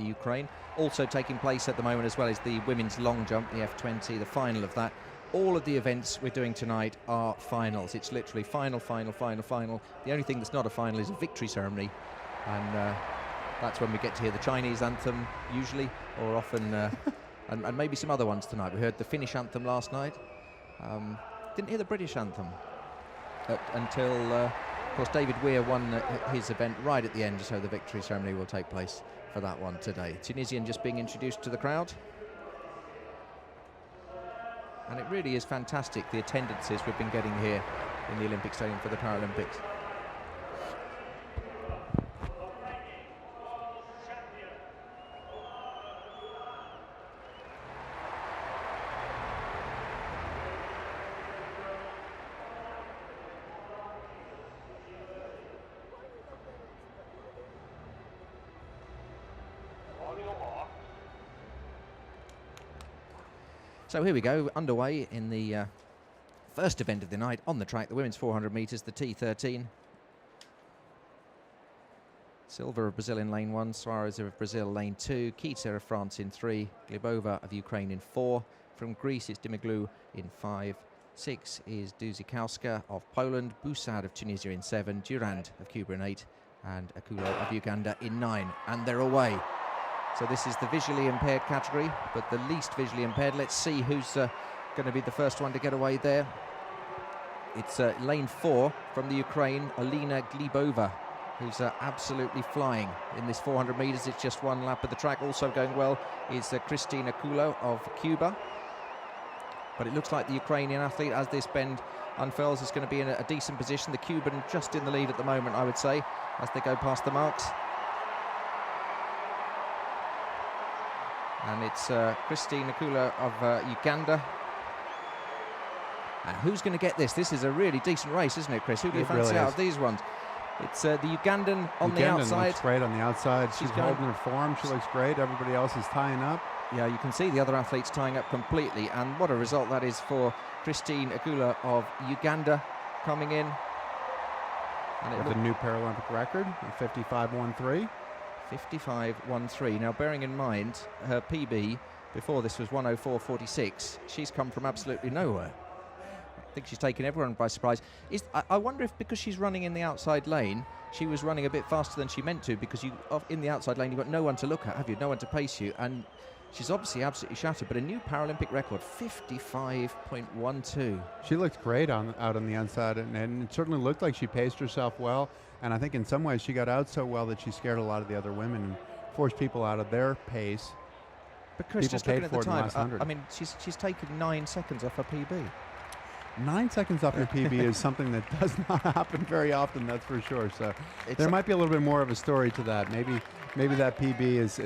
Ukraine. Also taking place at the moment as well is the women's long jump, the F20, the final of that. All of the events we're doing tonight are finals. It's literally final, final, final, final. The only thing that's not a final is a victory ceremony, and that's when we get to hear the Chinese anthem usually, or often, and maybe some other ones tonight. We heard the Finnish anthem last night. Didn't hear the British anthem until, of course, David Weir won his event right at the end, so the victory ceremony will take place for that one today. Tunisian just being introduced to the crowd. And it really is fantastic, the attendances we've been getting here in the Olympic Stadium for the Paralympics. So here we go, underway in the first event of the night on the track, the women's 400 metres, the T13. Silva of Brazil in lane 1, Suarez of Brazil lane 2, Kita of France in 3, Glebova of Ukraine in 4. From Greece it's DIMOGLOU in 5. 6 is Duzikowska of Poland, BOUSAID of Tunisia in 7, Durand of Cuba in 8, and Akulo of Uganda in 9. And they're away. So this is the visually impaired category, but the least visually impaired. Let's see who's going to be the first one to get away there. It's lane 4 from the Ukraine, Alina Glebova, who's absolutely flying in this 400 metres. It's just one lap of the track. Also going well is Christine Akulo of Cuba. But it looks like the Ukrainian athlete, as this bend unfurls, is going to be in a decent position. The Cuban just in the lead at the moment, I would say, as they go past the marks. And it's Christine Akulo of Uganda. And who's going to get this? This is a really decent race, isn't it, Chris? Who do you fancy really out of these ones? It's the Ugandan on the outside. Looks great on the outside. She's holding her form. She looks great. Everybody else is tying up. Yeah, you can see the other athletes tying up completely. And what a result that is for Christine Akulo of Uganda coming in. And with a new Paralympic record, 55.13. 55.13. Now, bearing in mind her PB before this was 104.46. She's come from absolutely nowhere. I think she's taken everyone by surprise. I wonder if, because she's running in the outside lane, she was running a bit faster than she meant to, because in the outside lane you've got no one to look at, have you? No one to pace you, and she's obviously absolutely shattered. But a new Paralympic record, 55.12. She looked great out on the inside, and it certainly looked like she paced herself well. And I think in some ways she got out so well that she scared a lot of the other women and forced people out of their pace. But Chris, just looking at the time, I mean, she's taken 9 seconds off her PB. 9 seconds off your PB is something that does not happen very often, that's for sure. So there might be a little bit more of a story to that. Maybe that PB is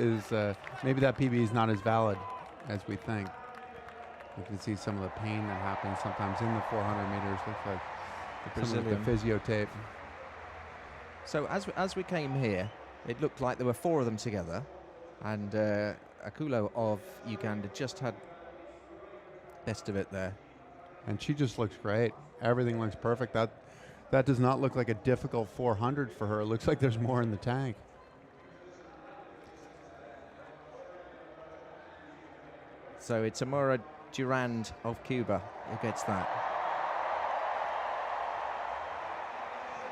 not as valid as we think. You can see some of the pain that happens sometimes in the 400 meters. Looks like the Brazilian physio tape. So as we came here, it looked like there were 4 of them together, and Akulo of Uganda just had best of it there. And she just looks great. Everything looks perfect. That does not look like a difficult 400 for her. It looks like there's more in the tank. So it's Omara DURAND of Cuba who gets that.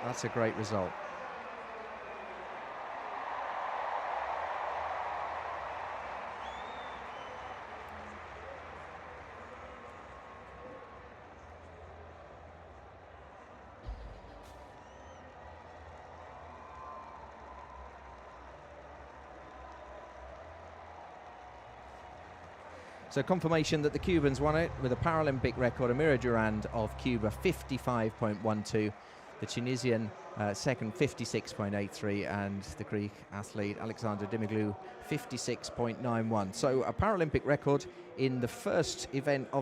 That's a great result. So confirmation that the Cubans won it with a Paralympic record. Omara DURAND of Cuba, 55.12. The Tunisian second, 56.83. And the Greek athlete, Alexandra DIMOGLOU, 56.91. So a Paralympic record in the first event of